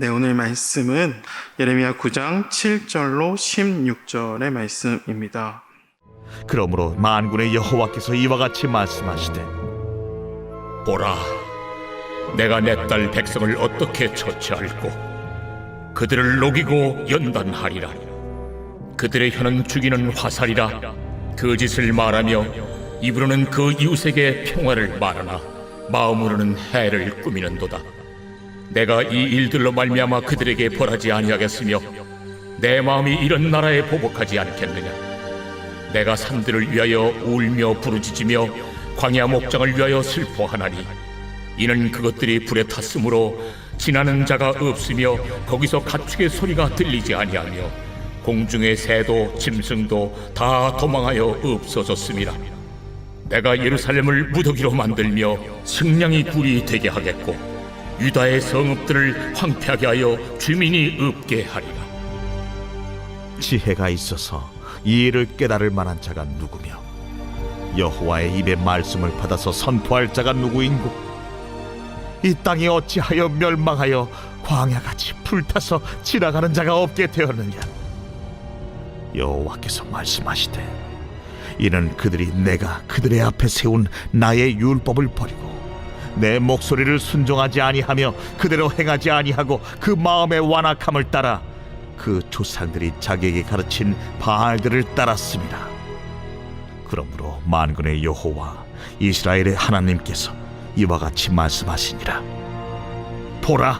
네, 오늘 말씀은 예레미야 9장 7절로 16절의 말씀입니다. 그러므로 만군의 여호와께서 이와 같이 말씀하시되, 보라, 내가 내 딸 백성을 어떻게 처치할꼬. 그들을 녹이고 연단하리라. 그들의 혀는 죽이는 화살이라. 거짓을 말하며 입으로는 그 이웃에게 평화를 말하나 마음으로는 해를 꾸미는도다. 내가 이 일들로 말미암아 그들에게 벌하지 아니하겠으며 내 마음이 이런 나라에 보복하지 않겠느냐. 내가 산들을 위하여 울며 부르짖으며 광야 목장을 위하여 슬퍼하나니 이는 그것들이 불에 탔으므로 지나는 자가 없으며 거기서 가축의 소리가 들리지 아니하며 공중의 새도 짐승도 다 도망하여 없어졌음이라. 내가 예루살렘을 무더기로 만들며 승냥이 굴이 되게 하겠고 유다의 성읍들을 황폐하게 하여 주민이 없게 하리라. 지혜가 있어서 이 일을 깨달을 만한 자가 누구며 여호와의 입의 말씀을 받아서 선포할 자가 누구인고. 이 땅이 어찌하여 멸망하여 광야같이 불타서 지나가는 자가 없게 되었느냐. 여호와께서 말씀하시되, 이는 그들이 내가 그들의 앞에 세운 나의 율법을 버리고 내 목소리를 순종하지 아니하며 그대로 행하지 아니하고 그 마음의 완악함을 따라 그 조상들이 자기에게 가르친 바알들을 따랐습니다. 그러므로 만군의 여호와 이스라엘의 하나님께서 이와 같이 말씀하시니라. 보라,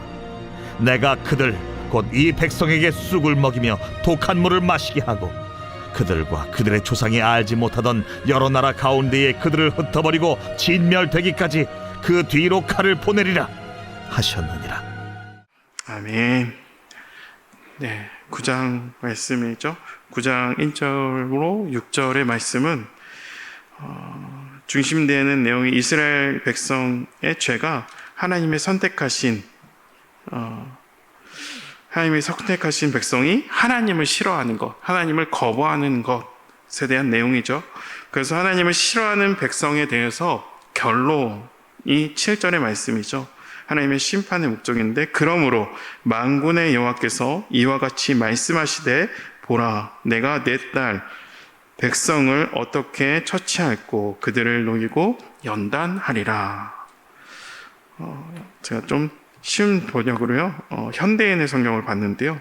내가 그들 곧 이 백성에게 쑥을 먹이며 독한 물을 마시게 하고 그들과 그들의 조상이 알지 못하던 여러 나라 가운데에 그들을 흩어버리고 진멸되기까지 그 뒤로 칼을 보내리라 하셨느니라. 아멘. 네, 9장 말씀이죠. 9장 1절로 6절의 말씀은 중심되는 내용이 이스라엘 백성의 죄가 하나님의 선택하신 백성이 하나님을 싫어하는 것, 하나님을 거부하는 것에 대한 내용이죠. 그래서 하나님을 싫어하는 백성에 대해서 결론이 7절의 말씀이죠. 하나님의 심판의 목적인데, 그러므로 만군의 여호와께서 이와 같이 말씀하시되, 보라, 내가 내 딸 백성을 어떻게 처치할꼬. 그들을 녹이고 연단하리라. 제가 좀 쉬운 번역으로요, 현대인의 성경을 봤는데요.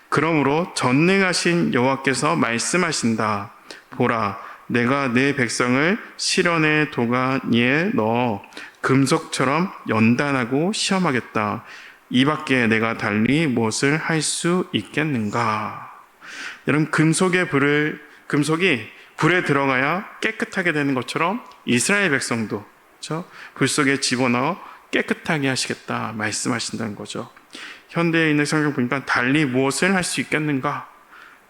그러므로 전능하신 여호와께서 말씀하신다. 보라, 내가 내 백성을 시련의 도가니에 넣어 금속처럼 연단하고 시험하겠다. 이 밖에 내가 달리 무엇을 할 수 있겠는가. 여러분, 금속이 불에 들어가야 깨끗하게 되는 것처럼 이스라엘 백성도, 그렇죠? 불 속에 집어넣어 깨끗하게 하시겠다 말씀하신다는 거죠. 현대에 있는 성경 보니까 달리 무엇을 할 수 있겠는가?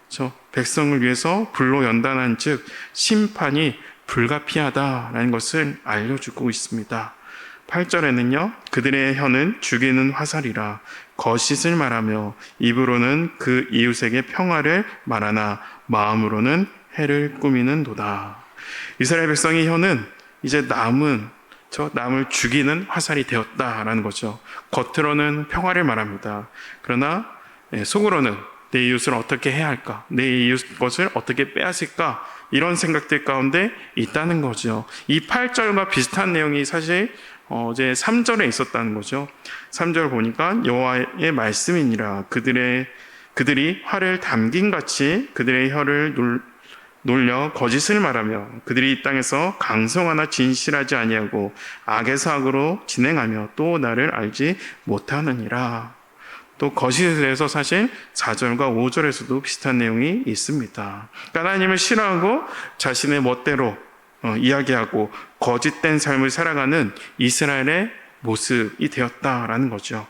그렇죠? 백성을 위해서 불로 연단한 즉 심판이 불가피하다라는 것을 알려주고 있습니다. 8절에는요, 그들의 혀는 죽이는 화살이라. 거짓을 말하며 입으로는 그 이웃에게 평화를 말하나 마음으로는 해를 꾸미는도다. 이스라엘 백성의 혀는 이제 남을 죽이는 화살이 되었다라는 거죠. 겉으로는 평화를 말합니다. 그러나 속으로는 내 이웃을 어떻게 해야 할까? 내 이웃 것을 어떻게 빼앗을까? 이런 생각들 가운데 있다는 거죠. 이 8절과 비슷한 내용이 사실 어제 3절에 있었다는 거죠. 3절 보니까 여호와의 말씀이니라. 그들이 활을 담긴 같이 그들의 혀를 놀려 거짓을 말하며 그들이 이 땅에서 강성하나 진실하지 아니하고 악에서 악으로 진행하며 또 나를 알지 못하느니라. 또 거짓에 대해서 사실 4절과 5절에서도 비슷한 내용이 있습니다. 하나님을 싫어하고 자신의 멋대로 이야기하고 거짓된 삶을 살아가는 이스라엘의 모습이 되었다라는 거죠.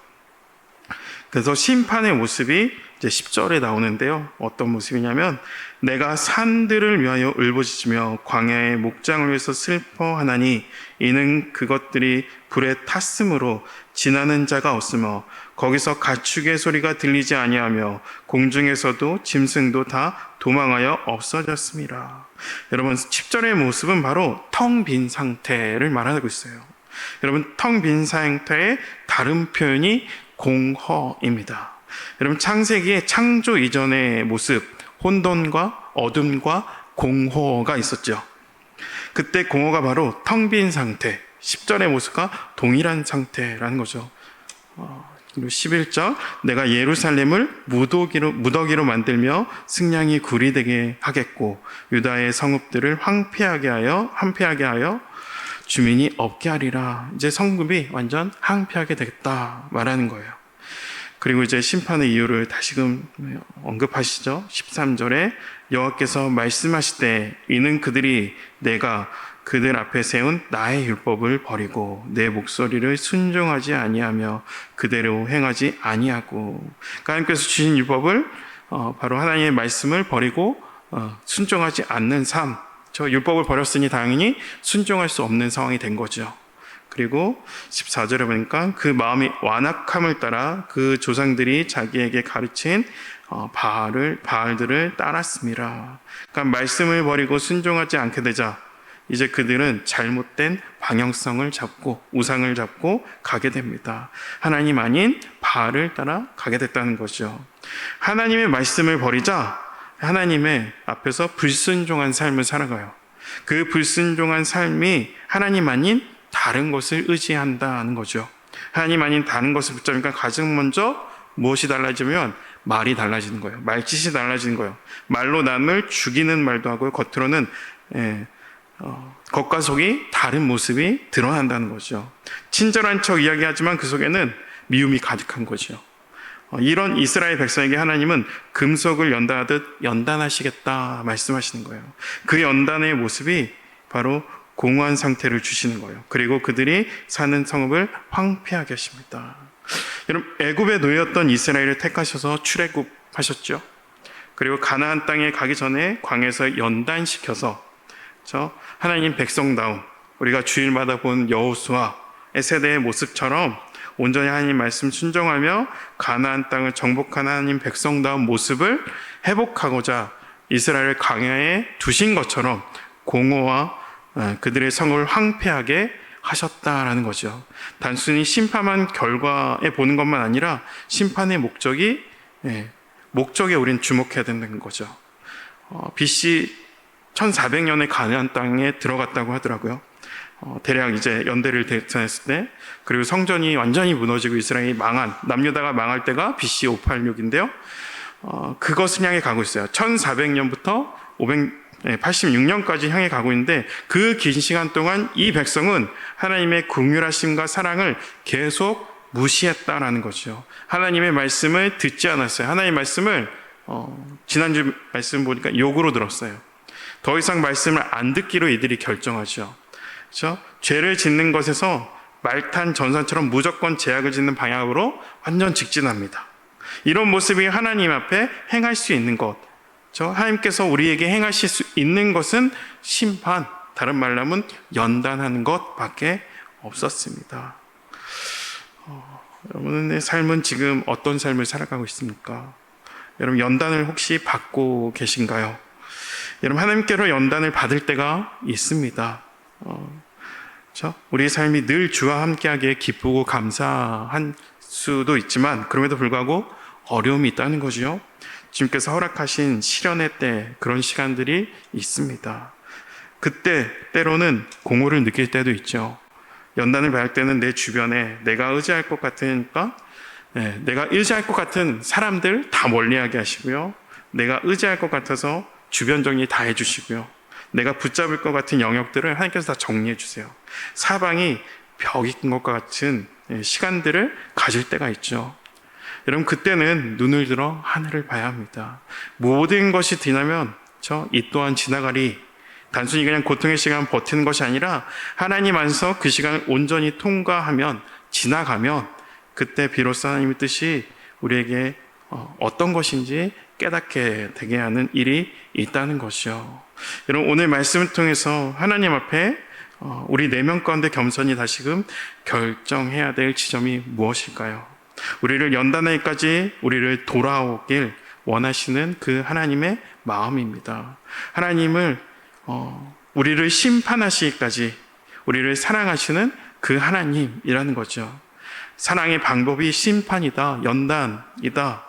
그래서 심판의 모습이 이제 10절에 나오는데요. 어떤 모습이냐면, 내가 산들을 위하여 울부짖으며 광야의 목장을 위해서 슬퍼하나니 이는 그것들이 불에 탔으므로 지나는 자가 없으며 거기서 가축의 소리가 들리지 아니하며 공중에서도 짐승도 다 도망하여 없어졌습니다. 여러분, 10절의 모습은 바로 텅 빈 상태를 말하고 있어요. 여러분, 텅 빈 상태의 다른 표현이 공허입니다. 여러분, 창세기의 창조 이전의 모습, 혼돈과 어둠과 공허가 있었죠. 그때 공허가 바로 텅 빈 상태, 10절의 모습과 동일한 상태라는 거죠. 11절, 내가 예루살렘을 무더기로 만들며 승냥이 굴이 되게 하겠고 유다의 성읍들을 황폐하게 하여 주민이 없게 하리라. 이제 성읍이 완전 황폐하게 되겠다 말하는 거예요. 그리고 이제 심판의 이유를 다시금 언급하시죠. 13절에 여호와께서 말씀하시되 이는 그들이 내가 그들 앞에 세운 나의 율법을 버리고 내 목소리를 순종하지 아니하며 그대로 행하지 아니하고, 그러니까 하나님께서 주신 율법을 바로 하나님의 말씀을 버리고 순종하지 않는 삶, 저 율법을 버렸으니 당연히 순종할 수 없는 상황이 된 거죠. 그리고 14절에 보니까 그 마음이 완악함을 따라 그 조상들이 자기에게 가르친 바알들을 따랐습니다. 그러니까 말씀을 버리고 순종하지 않게 되자 이제 그들은 잘못된 방향성을 잡고 우상을 잡고 가게 됩니다. 하나님 아닌 바알을 따라 가게 됐다는 거죠. 하나님의 말씀을 버리자 하나님의 앞에서 불순종한 삶을 살아가요. 그 불순종한 삶이 하나님 아닌 다른 것을 의지한다는 거죠. 하나님 아닌 다른 것을 붙잡으니까 가장 먼저 무엇이 달라지면 말이 달라지는 거예요. 말짓이 달라지는 거예요. 말로 남을 죽이는 말도 하고 겉으로는 겉과 속이 다른 모습이 드러난다는 거죠. 친절한 척 이야기하지만 그 속에는 미움이 가득한 거죠. 이런 이스라엘 백성에게 하나님은 금속을 연단하듯 연단하시겠다 말씀하시는 거예요. 그 연단의 모습이 바로 공허한 상태를 주시는 거예요. 그리고 그들이 사는 성읍을 황폐하게 하십니다. 여러분, 애굽의 노예였던 이스라엘을 택하셔서 출애굽하셨죠. 그리고 가나안 땅에 가기 전에 광야에서 연단시켜서 하나님 백성다운 우리가 주일마다 본 여호수아의 세대의 모습처럼 온전히 하나님 말씀 순종하며 가나안 땅을 정복한 하나님 백성다운 모습을 회복하고자 이스라엘을 광야에 두신 것처럼 공허와 그들의 성을 황폐하게 하셨다라는 거죠. 단순히 심판한 결과에 보는 것만 아니라 심판의 목적에 우린 주목해야 된다는 거죠. BC 1400년에 가나안 땅에 들어갔다고 하더라고요. 대략 이제 연대를 대천했을 때, 그리고 성전이 완전히 무너지고 이스라엘이 남유다가 망할 때가 BC 586인데요. 그것을 향해 가고 있어요. 1400년부터 586년까지 향해 가고 있는데 그 긴 시간 동안 이 백성은 하나님의 긍휼하심과 사랑을 계속 무시했다라는 거죠. 하나님의 말씀을 듣지 않았어요. 하나님의 말씀을 지난주 말씀 보니까 욕으로 들었어요. 더 이상 말씀을 안 듣기로 이들이 결정하죠. 그렇죠? 죄를 짓는 것에서 말탄 전선처럼 무조건 제약을 짓는 방향으로 완전 직진합니다. 이런 모습이 하나님 앞에 행할 수 있는 것, 하나님께서 우리에게 행하실 수 있는 것은 심판, 다른 말로 하면 연단하는 것밖에 없었습니다. 여러분의 삶은 지금 어떤 삶을 살아가고 있습니까? 여러분, 연단을 혹시 받고 계신가요? 여러분, 하나님께로 연단을 받을 때가 있습니다. 우리의 삶이 늘 주와 함께하기에 기쁘고 감사한 수도 있지만 그럼에도 불구하고 어려움이 있다는 거죠. 주님께서 허락하신 시련의 때 그런 시간들이 있습니다. 그때 때로는 공허를 느낄 때도 있죠. 연단을 받을 때는 내 주변에 내가 의지할 것 같은 사람들 다 멀리하게 하시고요. 내가 의지할 것 같아서 주변 정리 다 해주시고요. 내가 붙잡을 것 같은 영역들을 하나님께서 다 정리해 주세요. 사방이 벽인 것과 같은 시간들을 가질 때가 있죠. 여러분, 그때는 눈을 들어 하늘을 봐야 합니다. 모든 것이 지나면 이 또한 지나가리. 단순히 그냥 고통의 시간 버티는 것이 아니라 하나님 안에서 그 시간을 온전히 통과하면, 지나가면 그때 비로소 하나님의 뜻이 우리에게 어떤 것인지 깨닫게 되게 하는 일이 있다는 것이요. 여러분, 오늘 말씀을 통해서 하나님 앞에 우리 내면 가운데 겸손히 다시금 결정해야 될 지점이 무엇일까요? 우리를 연단하기까지 우리를 돌아오길 원하시는 그 하나님의 마음입니다. 하나님을 우리를 심판하시기까지 우리를 사랑하시는 그 하나님이라는 거죠. 사랑의 방법이 심판이다, 연단이다.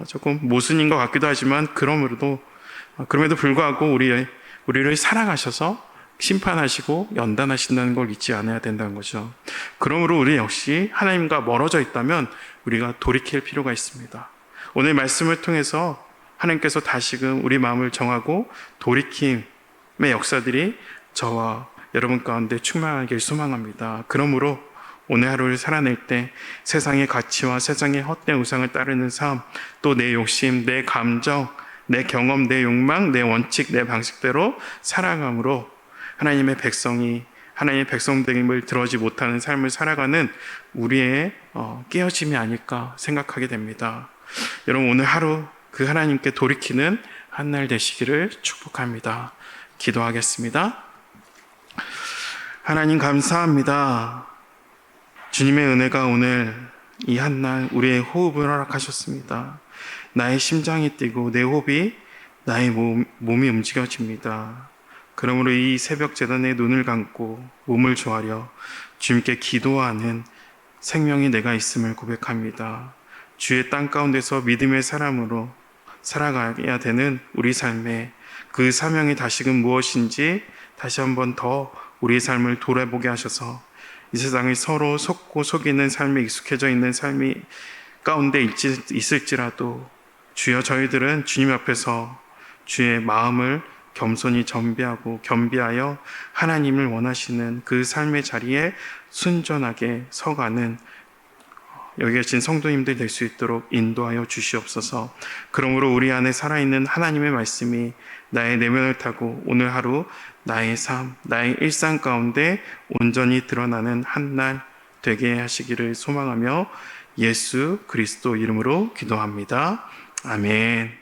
조금 모순인 것 같기도 하지만 그럼에도 불구하고 우리를 사랑하셔서 심판하시고 연단하신다는 걸 잊지 않아야 된다는 거죠. 그러므로 우리 역시 하나님과 멀어져 있다면 우리가 돌이킬 필요가 있습니다. 오늘 말씀을 통해서 하나님께서 다시금 우리 마음을 정하고 돌이킴의 역사들이 저와 여러분 가운데 충만하길 소망합니다. 그러므로 오늘 하루를 살아낼 때 세상의 가치와 세상의 헛된 우상을 따르는 삶, 또 내 욕심, 내 감정, 내 경험, 내 욕망, 내 원칙, 내 방식대로 살아감으로 하나님의 백성됨을 들어지 못하는 삶을 살아가는 우리의 깨어짐이 아닐까 생각하게 됩니다. 여러분, 오늘 하루 그 하나님께 돌이키는 한 날 되시기를 축복합니다. 기도하겠습니다. 하나님 감사합니다. 주님의 은혜가 오늘 이 한 날 우리의 호흡을 허락하셨습니다. 나의 심장이 뛰고 내 호흡이 나의 몸이 움직여집니다. 그러므로 이 새벽 제단에 눈을 감고 몸을 조아려 주님께 기도하는 생명이 내가 있음을 고백합니다. 주의 땅 가운데서 믿음의 사람으로 살아가야 되는 우리 삶에 그 사명이 다시금 무엇인지 다시 한번 더 우리의 삶을 돌아보게 하셔서 이 세상에 서로 속고 속이는 삶에 익숙해져 있는 삶이 가운데 있을지라도 주여 저희들은 주님 앞에서 주의 마음을 겸손히 겸비하여 하나님을 원하시는 그 삶의 자리에 순전하게 서가는 여기 계신 성도님들 될 수 있도록 인도하여 주시옵소서. 그러므로 우리 안에 살아있는 하나님의 말씀이 나의 내면을 타고 오늘 하루 나의 삶, 나의 일상 가운데 온전히 드러나는 한 날 되게 하시기를 소망하며 예수 그리스도 이름으로 기도합니다. 아멘.